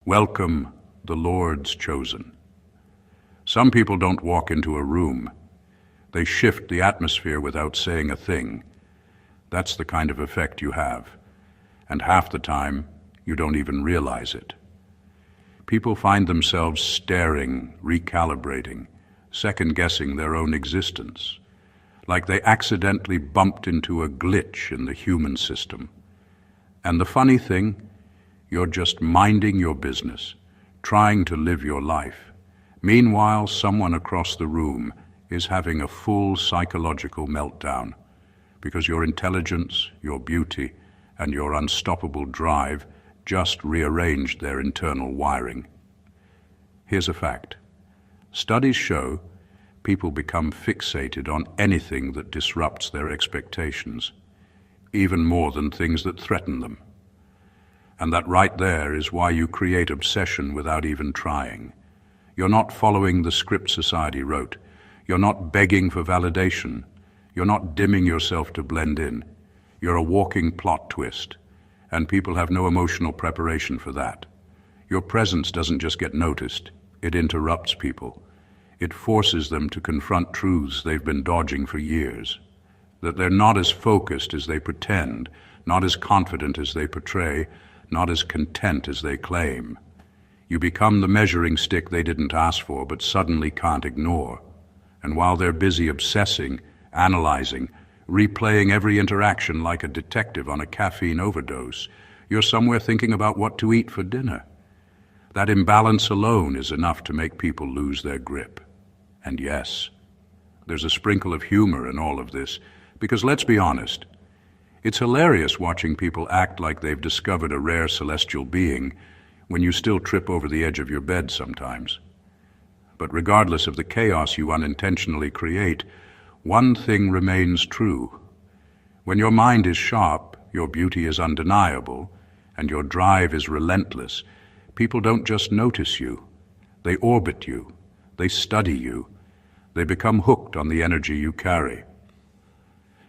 Welcome, the Lord's chosen. Some people don't walk into a room. They shift the atmosphere without saying a thing. That's the kind of effect you have. And half the time, you don't even realize it. People find themselves staring, recalibrating, second-guessing their own existence, like they accidentally bumped into a glitch in the human system. And the funny thing, you're just minding your business, trying to live your life. Meanwhile, someone across the room is having a full psychological meltdown because your intelligence, your beauty, and your unstoppable drive just rearranged their internal wiring. Here's a fact. Studies show people become fixated on anything that disrupts their expectations, even more than things that threaten them. And that right there is why you create obsession without even trying. You're not following the script society wrote. You're not begging for validation. You're not dimming yourself to blend in. You're a walking plot twist, and people have no emotional preparation for that. Your presence doesn't just get noticed, it interrupts people. It forces them to confront truths they've been dodging for years. That they're not as focused as they pretend, not as confident as they portray, not as content as they claim. You become the measuring stick they didn't ask for but suddenly can't ignore. And while they're busy obsessing, analyzing, replaying every interaction like a detective on a caffeine overdose, you're somewhere thinking about what to eat for dinner. That imbalance alone is enough to make people lose their grip. And yes, there's a sprinkle of humor in all of this, because let's be honest, it's hilarious watching people act like they've discovered a rare celestial being when you still trip over the edge of your bed sometimes. But regardless of the chaos you unintentionally create, one thing remains true. When your mind is sharp, your beauty is undeniable, and your drive is relentless, people don't just notice you. They orbit you. They study you. They become hooked on the energy you carry.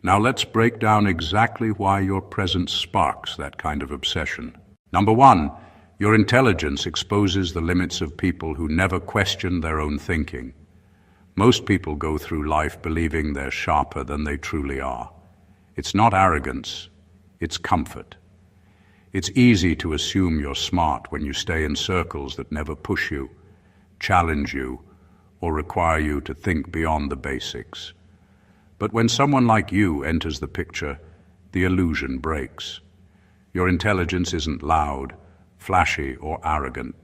Now let's break down exactly why your presence sparks that kind of obsession. Number one, your intelligence exposes the limits of people who never question their own thinking. Most people go through life believing they're sharper than they truly are. It's not arrogance, it's comfort. It's easy to assume you're smart when you stay in circles that never push you, challenge you, or require you to think beyond the basics. But when someone like you enters the picture, the illusion breaks. Your intelligence isn't loud, flashy, or arrogant.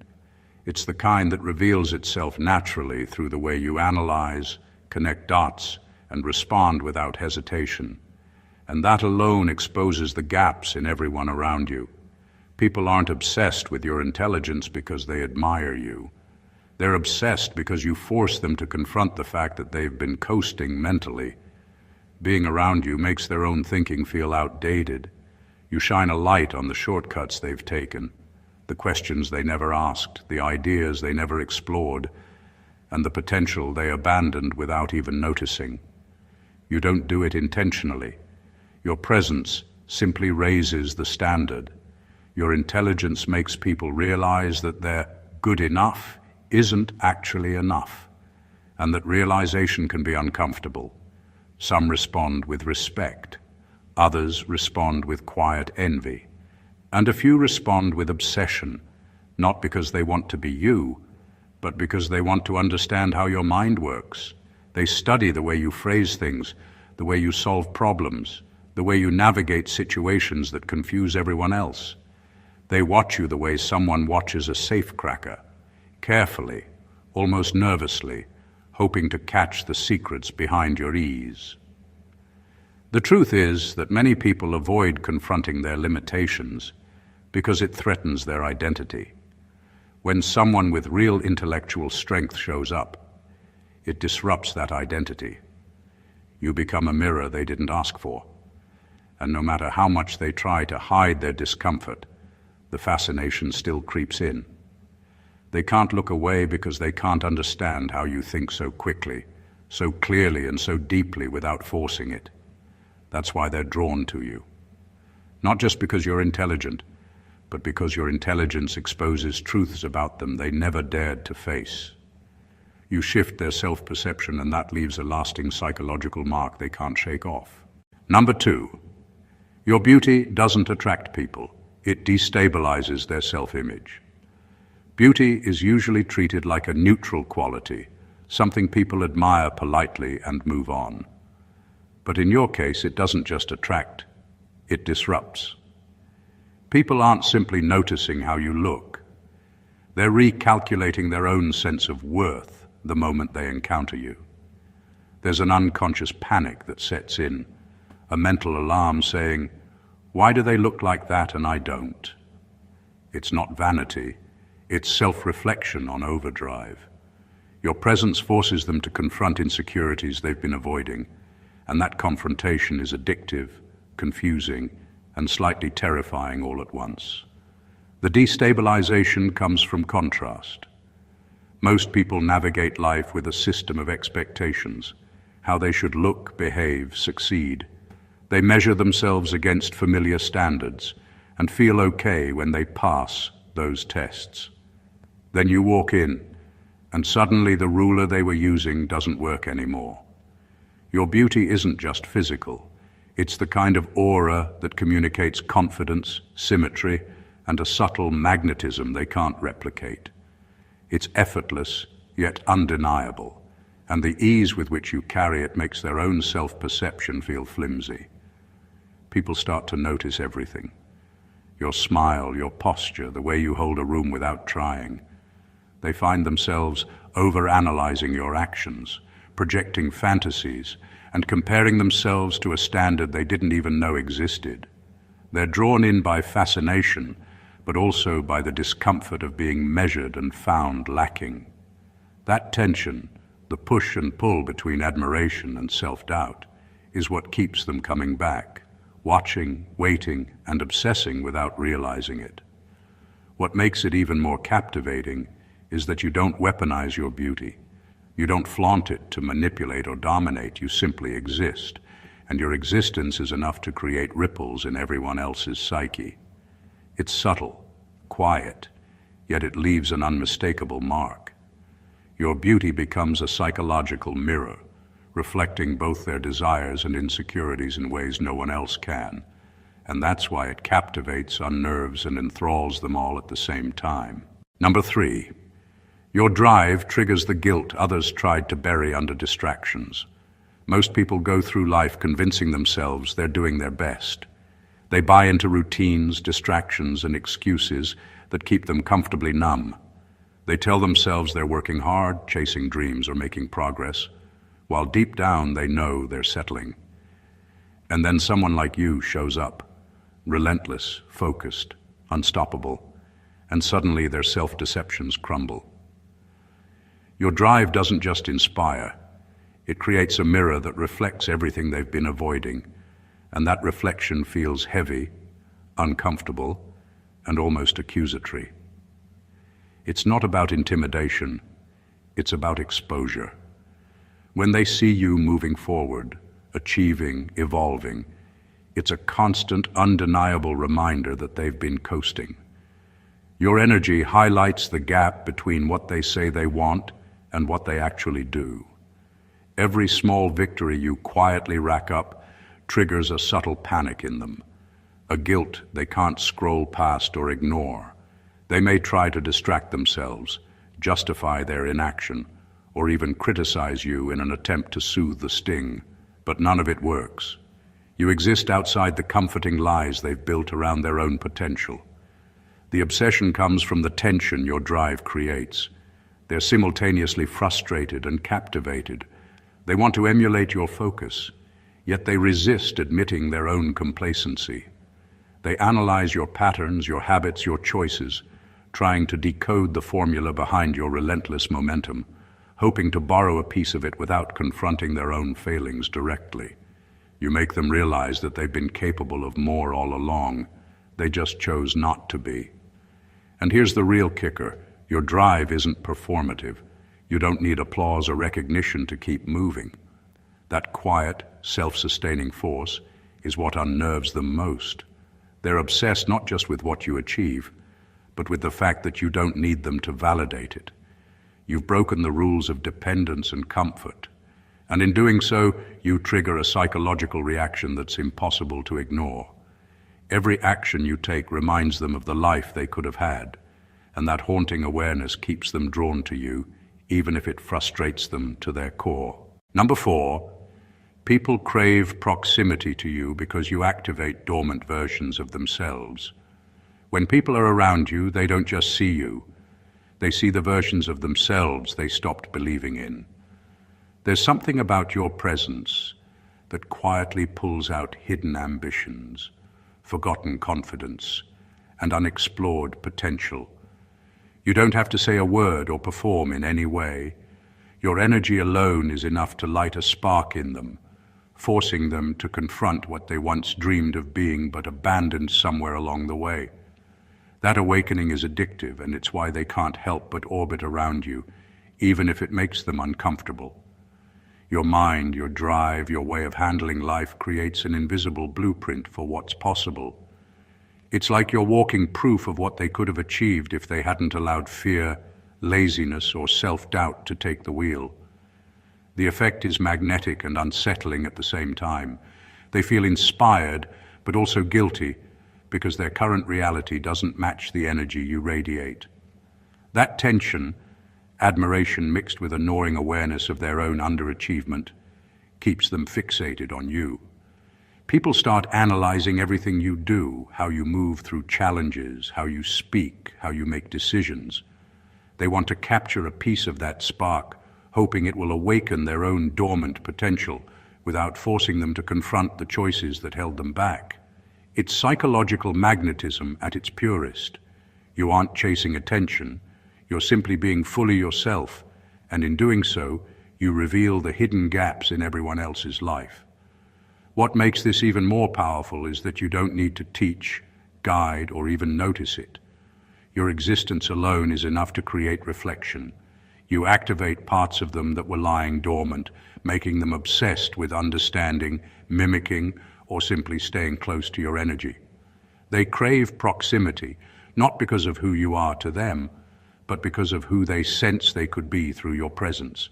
It's the kind that reveals itself naturally through the way you analyze, connect dots, and respond without hesitation. And that alone exposes the gaps in everyone around you. People aren't obsessed with your intelligence because they admire you. They're obsessed because you force them to confront the fact that they've been coasting mentally. Being around you makes their own thinking feel outdated. You shine a light on the shortcuts they've taken, the questions they never asked, the ideas they never explored, and the potential they abandoned without even noticing. You don't do it intentionally. Your presence simply raises the standard. Your intelligence makes people realize that their good enough isn't actually enough, and that realization can be uncomfortable. Some respond with respect, others respond with quiet envy, and a few respond with obsession, not because they want to be you, but because they want to understand how your mind works. They study the way you phrase things, the way you solve problems, the way you navigate situations that confuse everyone else. They watch you the way someone watches a safecracker, carefully, almost nervously, hoping to catch the secrets behind your ease. The truth is that many people avoid confronting their limitations because it threatens their identity. When someone with real intellectual strength shows up, it disrupts that identity. You become a mirror they didn't ask for, and no matter how much they try to hide their discomfort, the fascination still creeps in. They can't look away because they can't understand how you think so quickly, so clearly and so deeply without forcing it. That's why they're drawn to you. Not just because you're intelligent, but because your intelligence exposes truths about them they never dared to face. You shift their self-perception, and that leaves a lasting psychological mark they can't shake off. Number 2, your beauty doesn't attract people. It destabilizes their self-image. Beauty is usually treated like a neutral quality, something people admire politely and move on. But in your case, it doesn't just attract, it disrupts. People aren't simply noticing how you look. They're recalculating their own sense of worth the moment they encounter you. There's an unconscious panic that sets in, a mental alarm saying, "Why do they look like that and I don't?" It's not vanity, it's self-reflection on overdrive. Your presence forces them to confront insecurities they've been avoiding, and that confrontation is addictive, confusing, and slightly terrifying all at once. The destabilization comes from contrast. Most people navigate life with a system of expectations, how they should look, behave, succeed. They measure themselves against familiar standards and feel okay when they pass those tests. Then you walk in, and suddenly the ruler they were using doesn't work anymore. Your beauty isn't just physical. It's the kind of aura that communicates confidence, symmetry, and a subtle magnetism they can't replicate. It's effortless, yet undeniable, and the ease with which you carry it makes their own self-perception feel flimsy. People start to notice everything. Your smile, your posture, the way you hold a room without trying. They find themselves overanalyzing your actions, projecting fantasies, and comparing themselves to a standard they didn't even know existed. They're drawn in by fascination, but also by the discomfort of being measured and found lacking. That tension, the push and pull between admiration and self-doubt, is what keeps them coming back, watching, waiting, and obsessing without realizing it. What makes it even more captivating is that you don't weaponize your beauty. You don't flaunt it to manipulate or dominate. You simply exist, and your existence is enough to create ripples in everyone else's psyche. It's subtle, quiet, yet it leaves an unmistakable mark. Your beauty becomes a psychological mirror, reflecting both their desires and insecurities in ways no one else can. And that's why it captivates, unnerves, and enthralls them all at the same time. Number 3, your drive triggers the guilt others tried to bury under distractions. Most people go through life convincing themselves they're doing their best. They buy into routines, distractions, and excuses that keep them comfortably numb. They tell themselves they're working hard, chasing dreams, or making progress, while deep down they know they're settling. And then someone like you shows up, relentless, focused, unstoppable, and suddenly their self-deceptions crumble. Your drive doesn't just inspire, it creates a mirror that reflects everything they've been avoiding, and that reflection feels heavy, uncomfortable, and almost accusatory. It's not about intimidation, it's about exposure. When they see you moving forward, achieving, evolving, it's a constant, undeniable reminder that they've been coasting. Your energy highlights the gap between what they say they want and what they actually do. Every small victory you quietly rack up triggers a subtle panic in them, a guilt they can't scroll past or ignore. They may try to distract themselves, justify their inaction, or even criticize you in an attempt to soothe the sting, but none of it works. You exist outside the comforting lies they've built around their own potential. The obsession comes from the tension your drive creates. They're simultaneously frustrated and captivated. They want to emulate your focus, yet they resist admitting their own complacency. They analyze your patterns, your habits, your choices, trying to decode the formula behind your relentless momentum, hoping to borrow a piece of it without confronting their own failings directly. You make them realize that they've been capable of more all along. They just chose not to be. And here's the real kicker. Your drive isn't performative. You don't need applause or recognition to keep moving. That quiet, self-sustaining force is what unnerves them most. They're obsessed not just with what you achieve, but with the fact that you don't need them to validate it. You've broken the rules of dependence and comfort, and in doing so, you trigger a psychological reaction that's impossible to ignore. Every action you take reminds them of the life they could have had, and that haunting awareness keeps them drawn to you, even if it frustrates them to their core. Number 4, people crave proximity to you because you activate dormant versions of themselves. When people are around you, they don't just see you. They see the versions of themselves they stopped believing in. There's something about your presence that quietly pulls out hidden ambitions, forgotten confidence, and unexplored potential. You don't have to say a word or perform in any way. Your energy alone is enough to light a spark in them, forcing them to confront what they once dreamed of being but abandoned somewhere along the way. That awakening is addictive, and it's why they can't help but orbit around you, even if it makes them uncomfortable. Your mind, your drive, your way of handling life creates an invisible blueprint for what's possible. It's like you're walking proof of what they could have achieved if they hadn't allowed fear, laziness, or self-doubt to take the wheel. The effect is magnetic and unsettling at the same time. They feel inspired, but also guilty, because their current reality doesn't match the energy you radiate. That tension, admiration mixed with a gnawing awareness of their own underachievement, keeps them fixated on you. People start analyzing everything you do, how you move through challenges, how you speak, how you make decisions. They want to capture a piece of that spark, hoping it will awaken their own dormant potential without forcing them to confront the choices that held them back. It's psychological magnetism at its purest. You aren't chasing attention, you're simply being fully yourself, and in doing so, you reveal the hidden gaps in everyone else's life. What makes this even more powerful is that you don't need to teach, guide, or even notice it. Your existence alone is enough to create reflection. You activate parts of them that were lying dormant, making them obsessed with understanding, mimicking, or simply staying close to your energy. They crave proximity, not because of who you are to them, but because of who they sense they could be through your presence.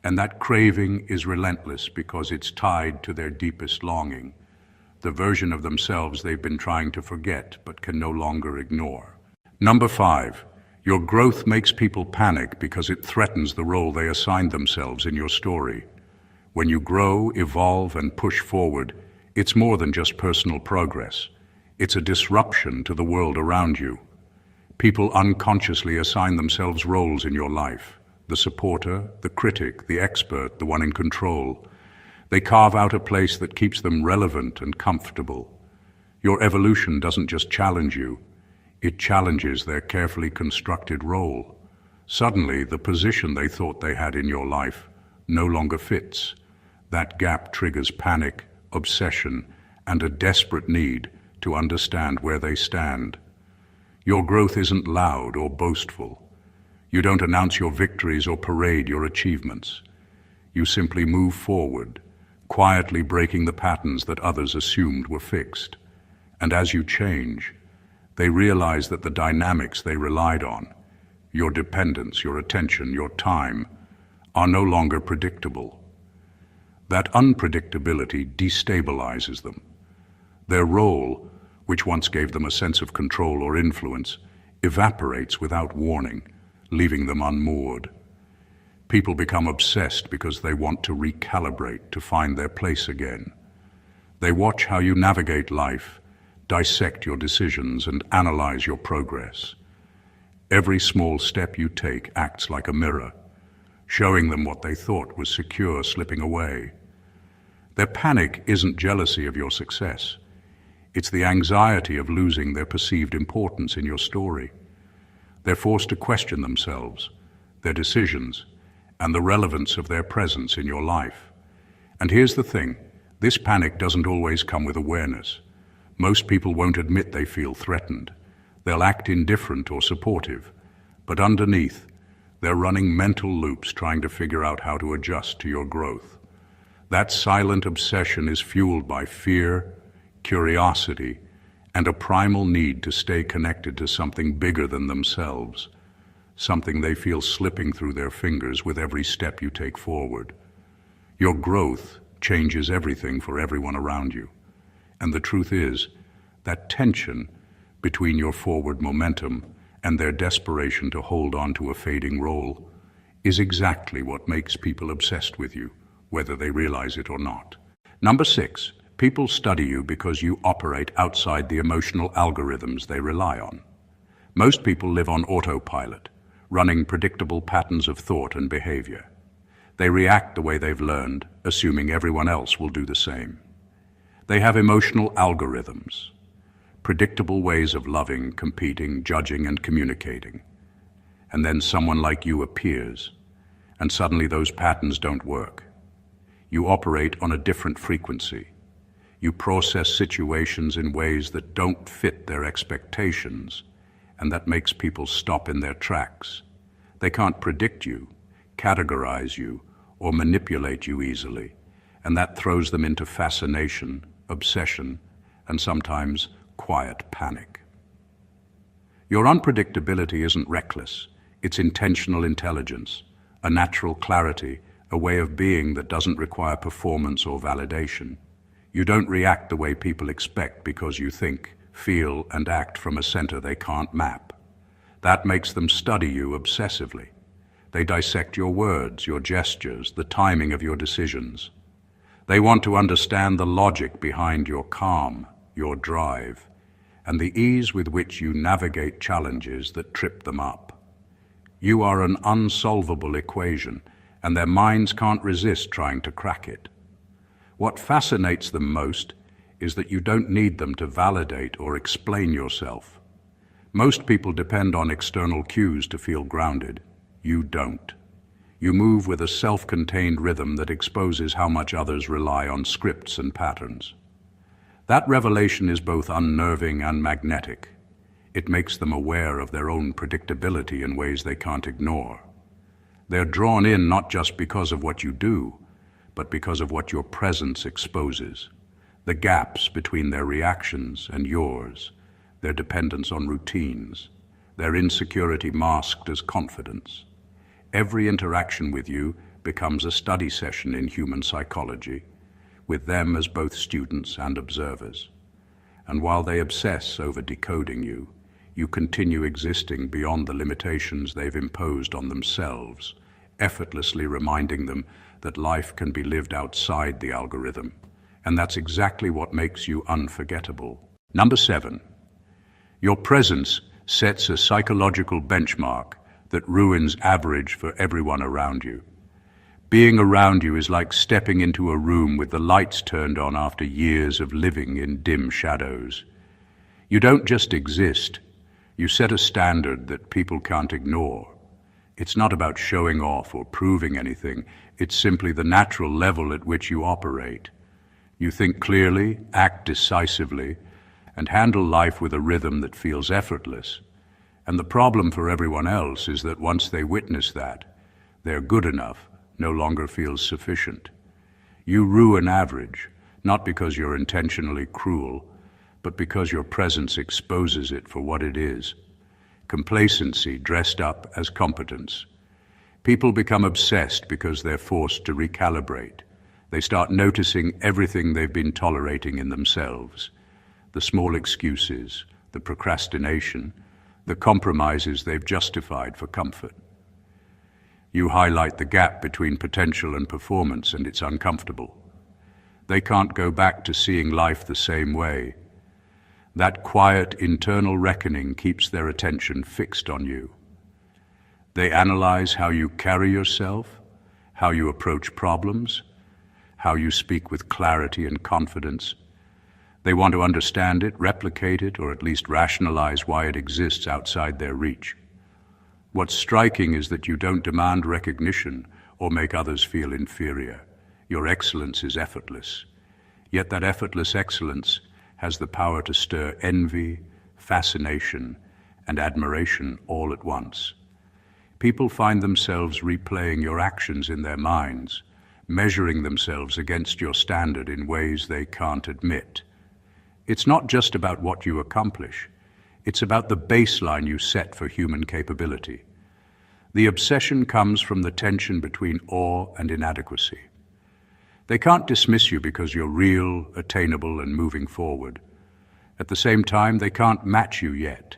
And that craving is relentless because it's tied to their deepest longing, the version of themselves they've been trying to forget but can no longer ignore. Number 5, your growth makes people panic because it threatens the role they assigned themselves in your story. When you grow, evolve, and push forward, it's more than just personal progress. It's a disruption to the world around you. People unconsciously assign themselves roles in your life: the supporter, the critic, the expert, the one in control. They carve out a place that keeps them relevant and comfortable. Your evolution doesn't just challenge you, it challenges their carefully constructed role. Suddenly, the position they thought they had in your life no longer fits. That gap triggers panic, obsession, and a desperate need to understand where they stand. Your growth isn't loud or boastful. You don't announce your victories or parade your achievements. You simply move forward, quietly breaking the patterns that others assumed were fixed. And as you change, they realize that the dynamics they relied on, your dependence, your attention, your time, are no longer predictable. That unpredictability destabilizes them. Their role, which once gave them a sense of control or influence, evaporates without warning, leaving them unmoored. People become obsessed because they want to recalibrate, to find their place again. They watch how you navigate life, dissect your decisions, and analyze your progress. Every small step you take acts like a mirror, showing them what they thought was secure slipping away. Their panic isn't jealousy of your success. It's the anxiety of losing their perceived importance in your story. They're forced to question themselves, their decisions, and the relevance of their presence in your life. And here's the thing, this panic doesn't always come with awareness. Most people won't admit they feel threatened. They'll act indifferent or supportive, but underneath, they're running mental loops trying to figure out how to adjust to your growth. That silent obsession is fueled by fear, curiosity, and a primal need to stay connected to something bigger than themselves, something they feel slipping through their fingers with every step you take forward. Your growth changes everything for everyone around you. And the truth is, that tension between your forward momentum and their desperation to hold on to a fading role is exactly what makes people obsessed with you, whether they realize it or not. Number 6, people study you because you operate outside the emotional algorithms they rely on. Most people live on autopilot, running predictable patterns of thought and behavior. They react the way they've learned, assuming everyone else will do the same. They have emotional algorithms, predictable ways of loving, competing, judging, and communicating. And then someone like you appears, and suddenly those patterns don't work. You operate on a different frequency. You process situations in ways that don't fit their expectations, and that makes people stop in their tracks. They can't predict you, categorize you, or manipulate you easily, and that throws them into fascination, obsession, and sometimes quiet panic. Your unpredictability isn't reckless, it's intentional intelligence, a natural clarity, a way of being that doesn't require performance or validation. You don't react the way people expect because you think, feel, and act from a center they can't map. That makes them study you obsessively. They dissect your words, your gestures, the timing of your decisions. They want to understand the logic behind your calm, your drive, and the ease with which you navigate challenges that trip them up. You are an unsolvable equation, and their minds can't resist trying to crack it. What fascinates them most is that you don't need them to validate or explain yourself. Most people depend on external cues to feel grounded. You don't. You move with a self-contained rhythm that exposes how much others rely on scripts and patterns. That revelation is both unnerving and magnetic. It makes them aware of their own predictability in ways they can't ignore. They're drawn in not just because of what you do, but because of what your presence exposes. The gaps between their reactions and yours, their dependence on routines, their insecurity masked as confidence. Every interaction with you becomes a study session in human psychology, with them as both students and observers. And while they obsess over decoding you, you continue existing beyond the limitations they've imposed on themselves, effortlessly reminding them that life can be lived outside the algorithm. And that's exactly what makes you unforgettable. Number 7, your presence sets a psychological benchmark that ruins average for everyone around you. Being around you is like stepping into a room with the lights turned on after years of living in dim shadows. You don't just exist, you set a standard that people can't ignore. It's not about showing off or proving anything, it's simply the natural level at which you operate. You think clearly, act decisively, and handle life with a rhythm that feels effortless. And the problem for everyone else is that once they witness that, their good enough no longer feels sufficient. You ruin average, not because you're intentionally cruel, but because your presence exposes it for what it is. Complacency dressed up as competence. People become obsessed because they're forced to recalibrate. They start noticing everything they've been tolerating in themselves. The small excuses, the procrastination, the compromises they've justified for comfort. You highlight the gap between potential and performance, and it's uncomfortable. They can't go back to seeing life the same way. That quiet internal reckoning keeps their attention fixed on you. They analyze how you carry yourself, how you approach problems, how you speak with clarity and confidence. They want to understand it, replicate it, or at least rationalize why it exists outside their reach. What's striking is that you don't demand recognition or make others feel inferior. Your excellence is effortless. Yet that effortless excellence has the power to stir envy, fascination, and admiration all at once. People find themselves replaying your actions in their minds, measuring themselves against your standard in ways they can't admit. It's not just about what you accomplish. It's about the baseline you set for human capability. The obsession comes from the tension between awe and inadequacy. They can't dismiss you because you're real, attainable, and moving forward. At the same time, they can't match you yet,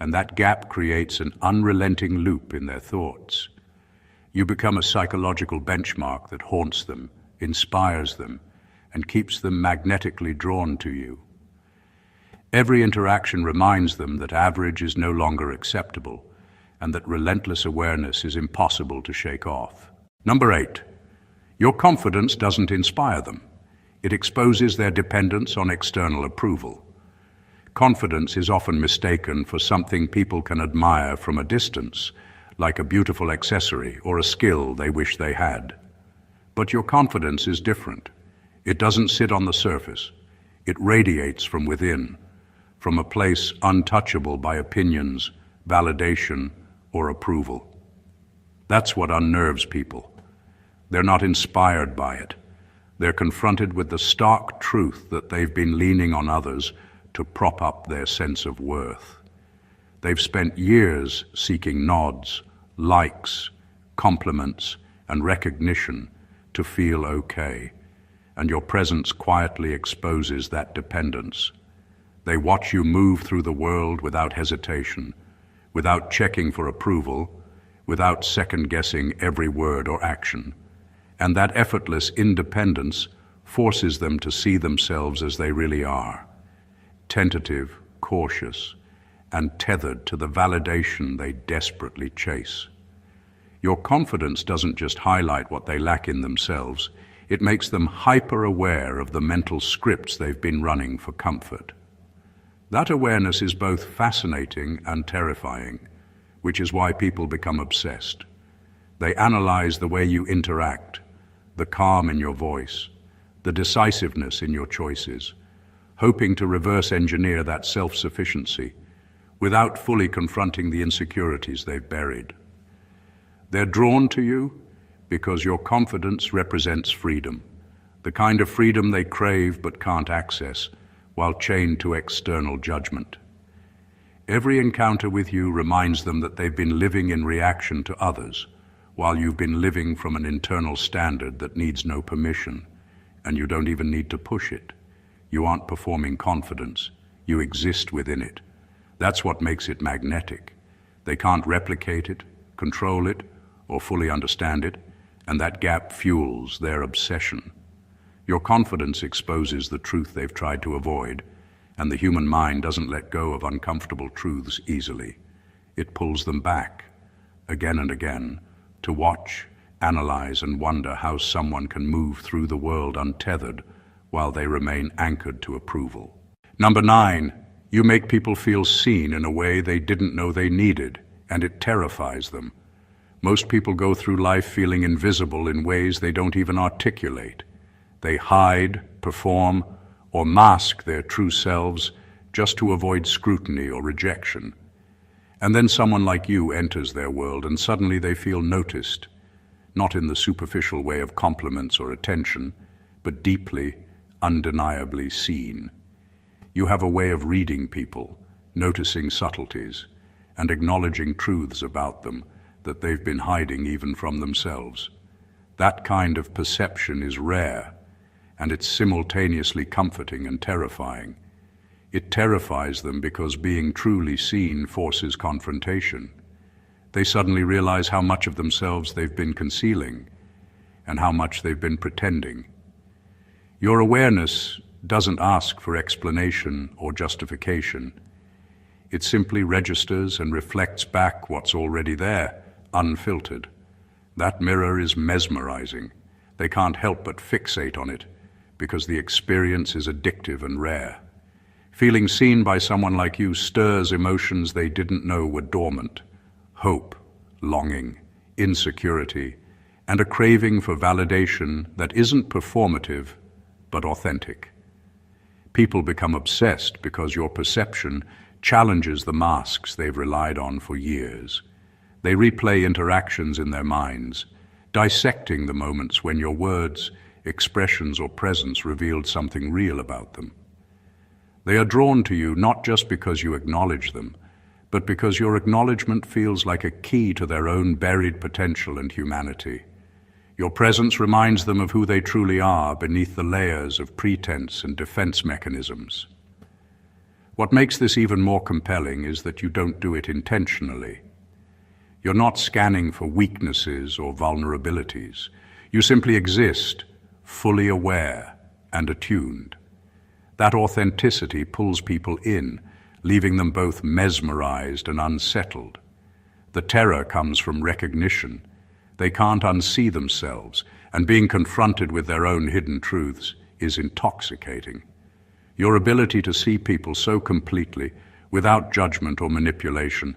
and that gap creates an unrelenting loop in their thoughts. You become a psychological benchmark that haunts them, inspires them, and keeps them magnetically drawn to you. Every interaction reminds them that average is no longer acceptable, and that relentless awareness is impossible to shake off. Number 8, your confidence doesn't inspire them. It exposes their dependence on external approval. Confidence is often mistaken for something people can admire from a distance, like a beautiful accessory or a skill they wish they had. But your confidence is different. It doesn't sit on the surface. It radiates from within, from a place untouchable by opinions, validation, or approval. That's what unnerves people. They're not inspired by it. They're confronted with the stark truth that they've been leaning on others to prop up their sense of worth. They've spent years seeking nods, likes, compliments, and recognition to feel okay, and your presence quietly exposes that dependence. They watch you move through the world without hesitation, without checking for approval, without second-guessing every word or action. And that effortless independence forces them to see themselves as they really are, tentative, cautious, and tethered to the validation they desperately chase. Your confidence doesn't just highlight what they lack in themselves, it makes them hyper-aware of the mental scripts they've been running for comfort. That awareness is both fascinating and terrifying, which is why people become obsessed. They analyze the way you interact, the calm in your voice, the decisiveness in your choices, hoping to reverse engineer that self-sufficiency without fully confronting the insecurities they've buried. They're drawn to you because your confidence represents freedom, the kind of freedom they crave but can't access while chained to external judgment. Every encounter with you reminds them that they've been living in reaction to others, while you've been living from an internal standard that needs no permission, and you don't even need to push it. You aren't performing confidence, you exist within it. That's what makes it magnetic. They can't replicate it, control it, or fully understand it, and that gap fuels their obsession. Your confidence exposes the truth they've tried to avoid, and the human mind doesn't let go of uncomfortable truths easily. It pulls them back, again and again, to watch, analyze, and wonder how someone can move through the world untethered while they remain anchored to approval. Number 9, you make people feel seen in a way they didn't know they needed, and it terrifies them. Most people go through life feeling invisible in ways they don't even articulate. They hide, perform, or mask their true selves just to avoid scrutiny or rejection. And then someone like you enters their world and suddenly they feel noticed, not in the superficial way of compliments or attention, but deeply, undeniably seen. You have a way of reading people, noticing subtleties, and acknowledging truths about them that they've been hiding even from themselves. That kind of perception is rare, and it's simultaneously comforting and terrifying. It terrifies them because being truly seen forces confrontation. They suddenly realize how much of themselves they've been concealing and how much they've been pretending. Your awareness doesn't ask for explanation or justification. It simply registers and reflects back what's already there, unfiltered. That mirror is mesmerizing. They can't help but fixate on it because the experience is addictive and rare. Feeling seen by someone like you stirs emotions they didn't know were dormant: hope, longing, insecurity, and a craving for validation that isn't performative but authentic. People become obsessed because your perception challenges the masks they've relied on for years. They replay interactions in their minds, dissecting the moments when your words, expressions, or presence revealed something real about them. They are drawn to you not just because you acknowledge them, but because your acknowledgement feels like a key to their own buried potential and humanity. Your presence reminds them of who they truly are beneath the layers of pretense and defense mechanisms. What makes this even more compelling is that you don't do it intentionally. You're not scanning for weaknesses or vulnerabilities. You simply exist, fully aware and attuned. That authenticity pulls people in, leaving them both mesmerized and unsettled. The terror comes from recognition. They can't unsee themselves, and being confronted with their own hidden truths is intoxicating. Your ability to see people so completely, without judgment or manipulation,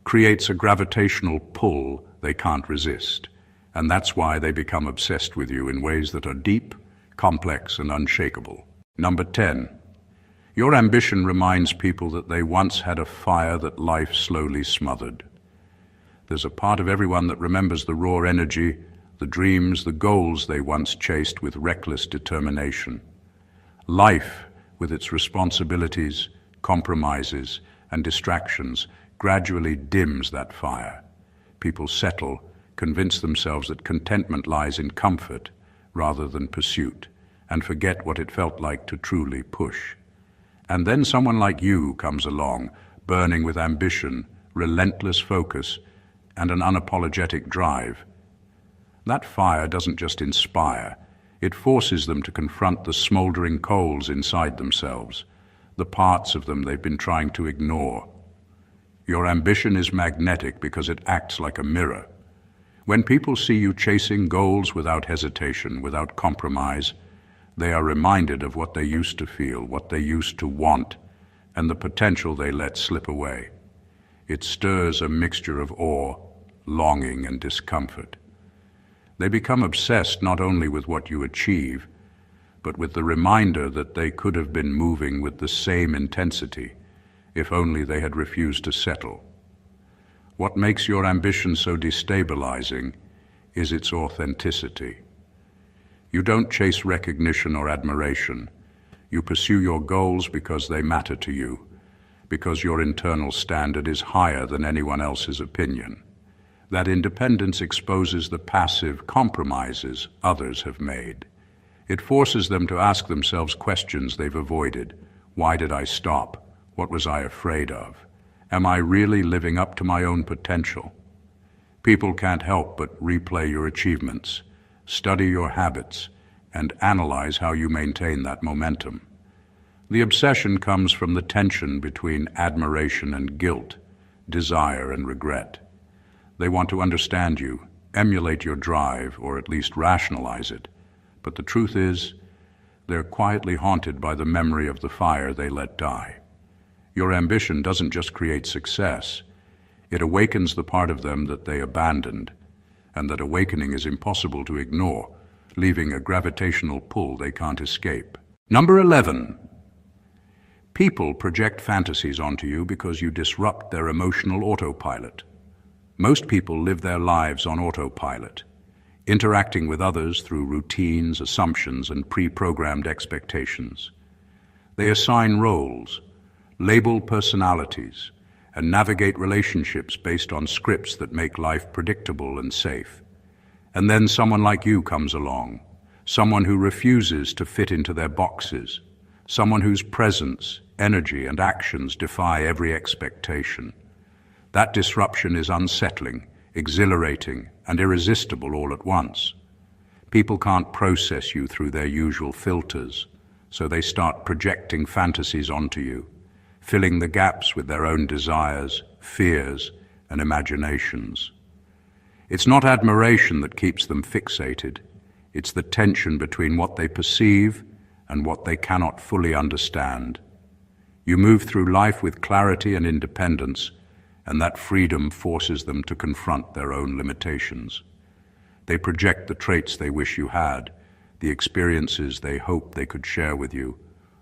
creates a gravitational pull they can't resist, and that's why they become obsessed with you in ways that are deep, complex, and unshakable. Number 10. Your ambition reminds people that they once had a fire that life slowly smothered. There's a part of everyone that remembers the raw energy, the dreams, the goals they once chased with reckless determination. Life, with its responsibilities, compromises, and distractions, gradually dims that fire. People settle, convince themselves that contentment lies in comfort rather than pursuit, and forget what it felt like to truly push. And then someone like you comes along, burning with ambition, relentless focus, and an unapologetic drive. That fire doesn't just inspire, it forces them to confront the smoldering coals inside themselves, the parts of them they've been trying to ignore. Your ambition is magnetic because it acts like a mirror. When people see you chasing goals without hesitation, without compromise, they are reminded of what they used to feel, what they used to want, and the potential they let slip away. It stirs a mixture of awe, longing, and discomfort. They become obsessed not only with what you achieve, but with the reminder that they could have been moving with the same intensity if only they had refused to settle. What makes your ambition so destabilizing is its authenticity. You don't chase recognition or admiration. You pursue your goals because they matter to you, because your internal standard is higher than anyone else's opinion. That independence exposes the passive compromises others have made. It forces them to ask themselves questions they've avoided. Why did I stop? What was I afraid of? Am I really living up to my own potential? People can't help but replay your achievements, study your habits, and analyze how you maintain that momentum. The obsession comes from the tension between admiration and guilt, desire and regret. They want to understand you, emulate your drive, or at least rationalize it. But the truth is, they're quietly haunted by the memory of the fire they let die. Your ambition doesn't just create success, it awakens the part of them that they abandoned, and that awakening is impossible to ignore, leaving a gravitational pull they can't escape. Number 11. People project fantasies onto you because you disrupt their emotional autopilot. Most people live their lives on autopilot, interacting with others through routines, assumptions, and pre-programmed expectations. They assign roles, label personalities, and navigate relationships based on scripts that make life predictable and safe. And then someone like you comes along, someone who refuses to fit into their boxes, someone whose presence, energy, and actions defy every expectation. That disruption is unsettling, exhilarating, and irresistible all at once. People can't process you through their usual filters, so they start projecting fantasies onto you, filling the gaps with their own desires, fears, and imaginations. It's not admiration that keeps them fixated. It's the tension between what they perceive and what they cannot fully understand. You move through life with clarity and independence, and that freedom forces them to confront their own limitations. They project the traits they wish you had, the experiences they hope they could share with you,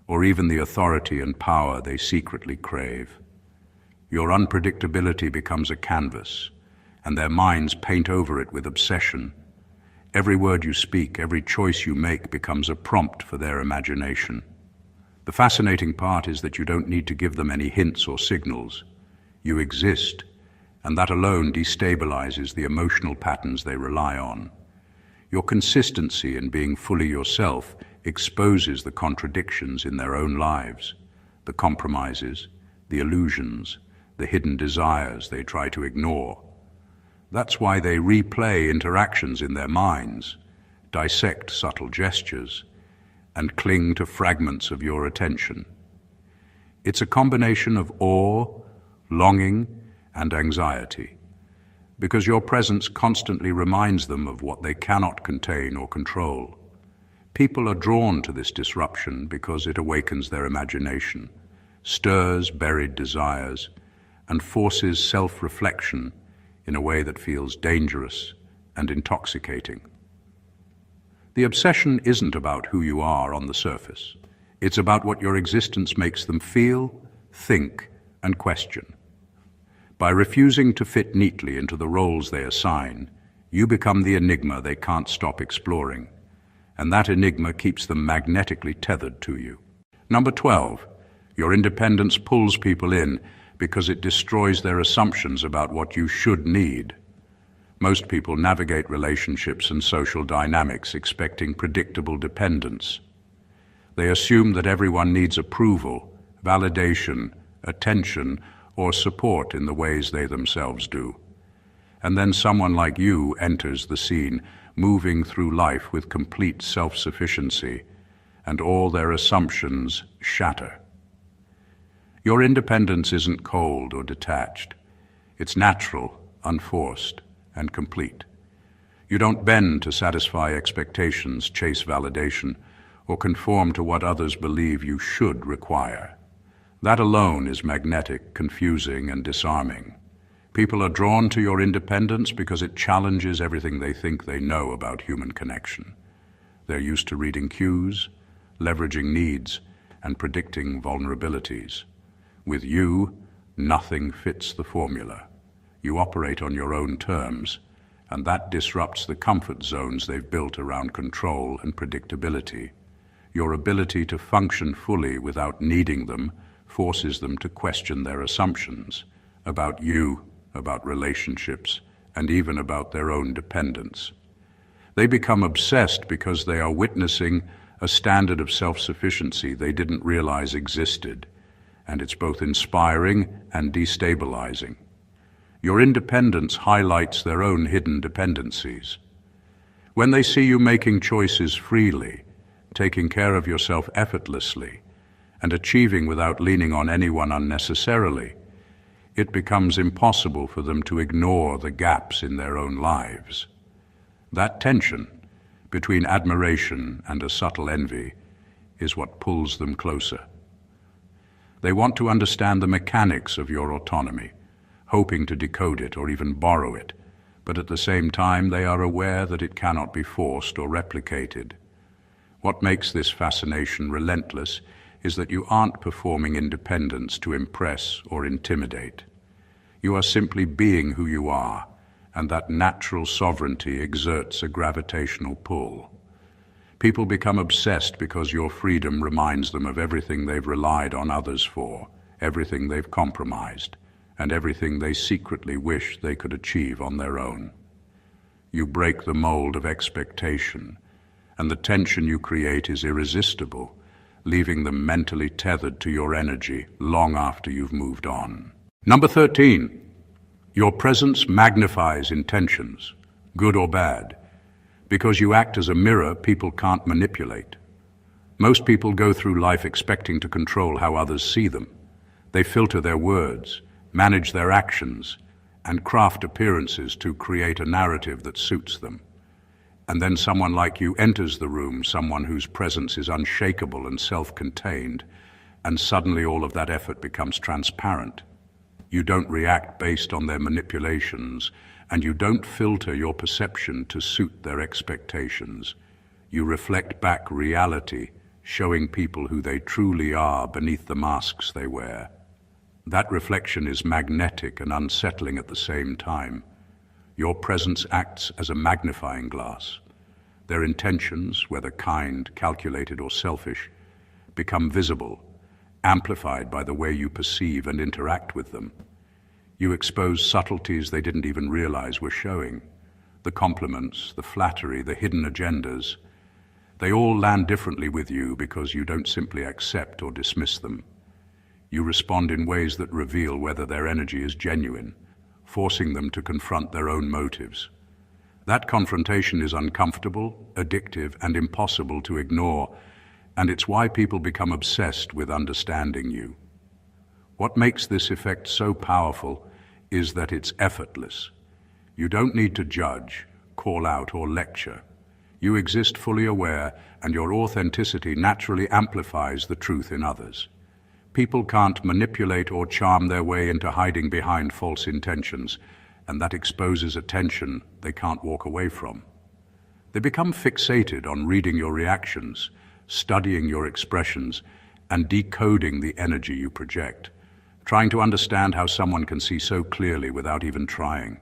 or even the authority and power they secretly crave. Your unpredictability becomes a canvas, and their minds paint over it with obsession. Every word you speak, every choice you make becomes a prompt for their imagination. The fascinating part is that you don't need to give them any hints or signals. You exist, and that alone destabilizes the emotional patterns they rely on. Your consistency in being fully yourself exposes the contradictions in their own lives, the compromises, the illusions, the hidden desires they try to ignore. That's why they replay interactions in their minds, dissect subtle gestures, and cling to fragments of your attention. It's a combination of awe, longing, and anxiety, because your presence constantly reminds them of what they cannot contain or control. People are drawn to this disruption because it awakens their imagination, stirs buried desires, and forces self-reflection in a way that feels dangerous and intoxicating. The obsession isn't about who you are on the surface. It's about what your existence makes them feel, think, and question. By refusing to fit neatly into the roles they assign, you become the enigma they can't stop exploring, and that enigma keeps them magnetically tethered to you. Number 12, your independence pulls people in because it destroys their assumptions about what you should need. Most people navigate relationships and social dynamics expecting predictable dependence. They assume that everyone needs approval, validation, attention, or support in the ways they themselves do. And then someone like you enters the scene, moving through life with complete self-sufficiency, and all their assumptions shatter. Your independence isn't cold or detached. It's natural, unforced, and complete. You don't bend to satisfy expectations, chase validation, or conform to what others believe you should require. That alone is magnetic, confusing, and disarming. People are drawn to your independence because it challenges everything they think they know about human connection. They're used to reading cues, leveraging needs, and predicting vulnerabilities. With you, nothing fits the formula. You operate on your own terms, and that disrupts the comfort zones they've built around control and predictability. Your ability to function fully without needing them forces them to question their assumptions about you, about relationships, and even about their own dependence. They become obsessed because they are witnessing a standard of self-sufficiency they didn't realize existed, and it's both inspiring and destabilizing. Your independence highlights their own hidden dependencies. When they see you making choices freely, taking care of yourself effortlessly, and achieving without leaning on anyone unnecessarily, it becomes impossible for them to ignore the gaps in their own lives. That tension between admiration and a subtle envy is what pulls them closer. They want to understand the mechanics of your autonomy, hoping to decode it or even borrow it, but at the same time they are aware that it cannot be forced or replicated. What makes this fascination relentless is that you aren't performing independence to impress or intimidate. You are simply being who you are, and that natural sovereignty exerts a gravitational pull. People become obsessed because your freedom reminds them of everything they've relied on others for, everything they've compromised, and everything they secretly wish they could achieve on their own. You break the mold of expectation, and the tension you create is irresistible, leaving them mentally tethered to your energy long after you've moved on. Number 13, your presence magnifies intentions, good or bad, because you act as a mirror people can't manipulate. Most people go through life expecting to control how others see them. They filter their words, manage their actions, and craft appearances to create a narrative that suits them. And then someone like you enters the room, someone whose presence is unshakable and self-contained, and suddenly all of that effort becomes transparent. You don't react based on their manipulations, and you don't filter your perception to suit their expectations. You reflect back reality, showing people who they truly are beneath the masks they wear. That reflection is magnetic and unsettling at the same time. Your presence acts as a magnifying glass. Their intentions, whether kind, calculated, or selfish, become visible, amplified by the way you perceive and interact with them. You expose subtleties they didn't even realize were showing. The compliments, the flattery, the hidden agendas. They all land differently with you because you don't simply accept or dismiss them. You respond in ways that reveal whether their energy is genuine, forcing them to confront their own motives. That confrontation is uncomfortable, addictive, and impossible to ignore, and it's why people become obsessed with understanding you. What makes this effect so powerful is that it's effortless. You don't need to judge, call out, or lecture. You exist fully aware, and your authenticity naturally amplifies the truth in others. People can't manipulate or charm their way into hiding behind false intentions, and that exposes a tension they can't walk away from. They become fixated on reading your reactions, studying your expressions, and decoding the energy you project, trying to understand how someone can see so clearly without even trying.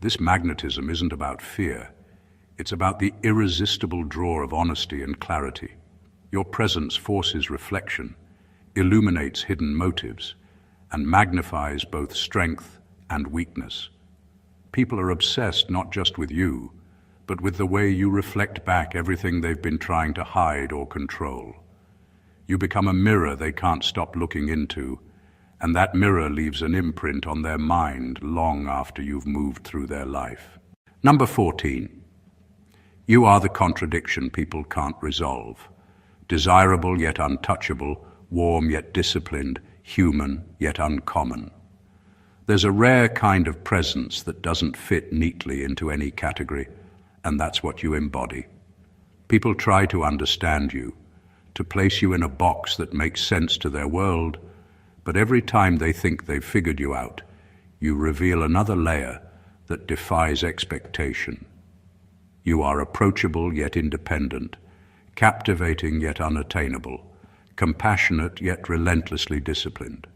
This magnetism isn't about fear. It's about the irresistible draw of honesty and clarity. Your presence forces reflection, illuminates hidden motives, and magnifies both strength and weakness. People are obsessed not just with you, but with the way you reflect back everything they've been trying to hide or control. You become a mirror they can't stop looking into, and that mirror leaves an imprint on their mind long after you've moved through their life. Number 14. You are the contradiction people can't resolve. Desirable yet untouchable, warm yet disciplined, human yet uncommon. There's a rare kind of presence that doesn't fit neatly into any category, and that's what you embody. People try to understand you, to place you in a box that makes sense to their world, but every time they think they've figured you out, you reveal another layer that defies expectation. You are approachable yet independent, captivating yet unattainable, compassionate yet relentlessly disciplined.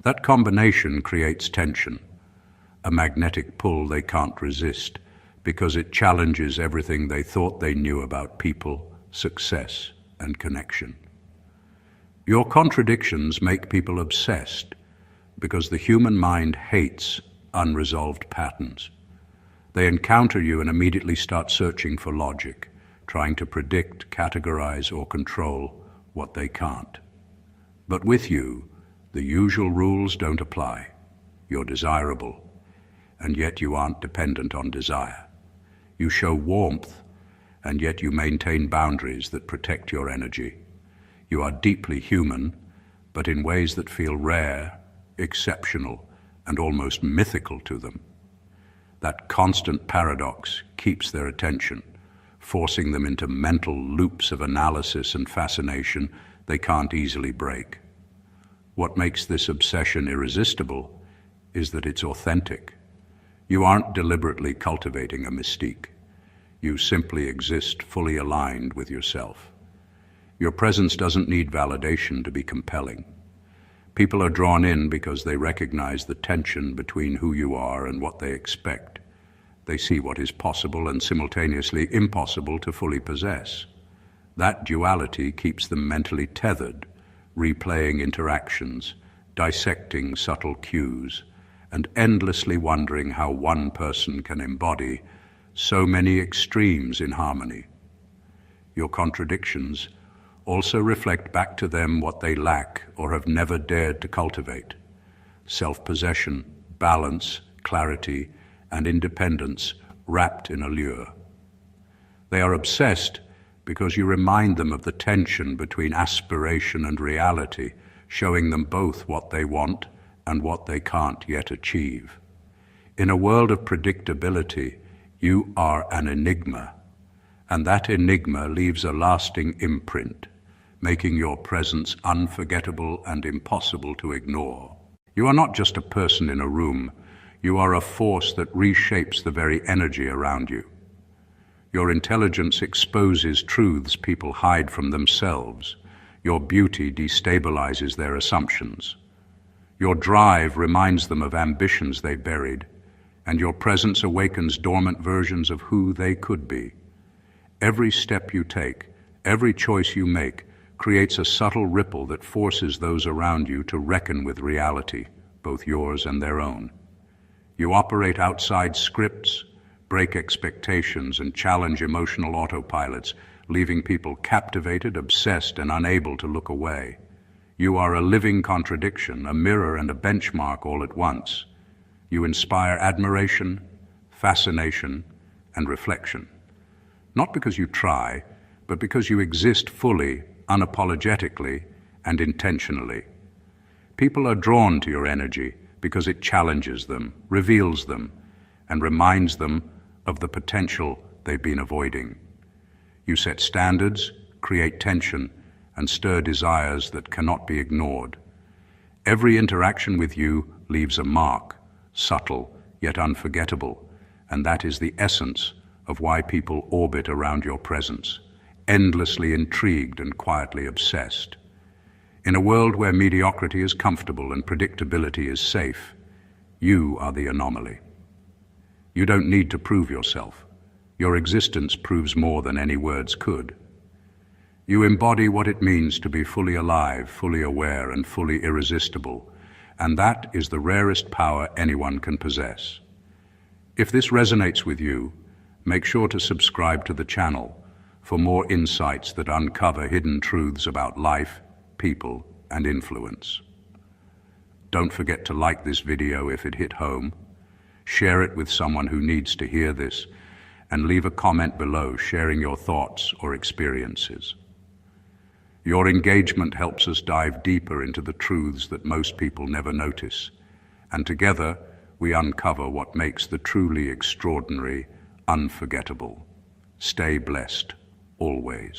That combination creates tension, a magnetic pull they can't resist, because it challenges everything they thought they knew about people, success, and connection. Your contradictions make people obsessed because the human mind hates unresolved patterns. They encounter you and immediately start searching for logic, trying to predict, categorize, or control what they can't. But with you, the usual rules don't apply. You're desirable, and yet you aren't dependent on desire. You show warmth, and yet you maintain boundaries that protect your energy. You are deeply human, but in ways that feel rare, exceptional, and almost mythical to them. That constant paradox keeps their attention, forcing them into mental loops of analysis and fascination they can't easily break. What makes this obsession irresistible is that it's authentic. You aren't deliberately cultivating a mystique. You simply exist fully aligned with yourself. Your presence doesn't need validation to be compelling. People are drawn in because they recognize the tension between who you are and what they expect. They see what is possible and simultaneously impossible to fully possess. That duality keeps them mentally tethered, replaying interactions, dissecting subtle cues, and endlessly wondering how one person can embody so many extremes in harmony. Your contradictions also reflect back to them what they lack or have never dared to cultivate: self-possession, balance, clarity, and independence wrapped in allure. They are obsessed because you remind them of the tension between aspiration and reality, showing them both what they want and what they can't yet achieve. In a world of predictability, you are an enigma, and that enigma leaves a lasting imprint, making your presence unforgettable and impossible to ignore. You are not just a person in a room, you are a force that reshapes the very energy around you. Your intelligence exposes truths people hide from themselves. Your beauty destabilizes their assumptions. Your drive reminds them of ambitions they buried, and your presence awakens dormant versions of who they could be. Every step you take, every choice you make, creates a subtle ripple that forces those around you to reckon with reality, both yours and their own. You operate outside scripts, break expectations, and challenge emotional autopilots, leaving people captivated, obsessed, and unable to look away. You are a living contradiction, a mirror and a benchmark all at once. You inspire admiration, fascination, and reflection. Not because you try, but because you exist fully, unapologetically, and intentionally. People are drawn to your energy because it challenges them, reveals them, and reminds them of the potential they've been avoiding. You set standards, create tension, and stir desires that cannot be ignored. Every interaction with you leaves a mark, subtle yet unforgettable, and that is the essence of why people orbit around your presence, endlessly intrigued and quietly obsessed. In a world where mediocrity is comfortable and predictability is safe, you are the anomaly. You don't need to prove yourself. Your existence proves more than any words could. You embody what it means to be fully alive, fully aware, and fully irresistible, and that is the rarest power anyone can possess. If this resonates with you, make sure to subscribe to the channel for more insights that uncover hidden truths about life, people, and influence. Don't forget to like this video if it hit home, share it with someone who needs to hear this, and leave a comment below sharing your thoughts or experiences. Your engagement helps us dive deeper into the truths that most people never notice, and together we uncover what makes the truly extraordinary unforgettable. Stay blessed, always.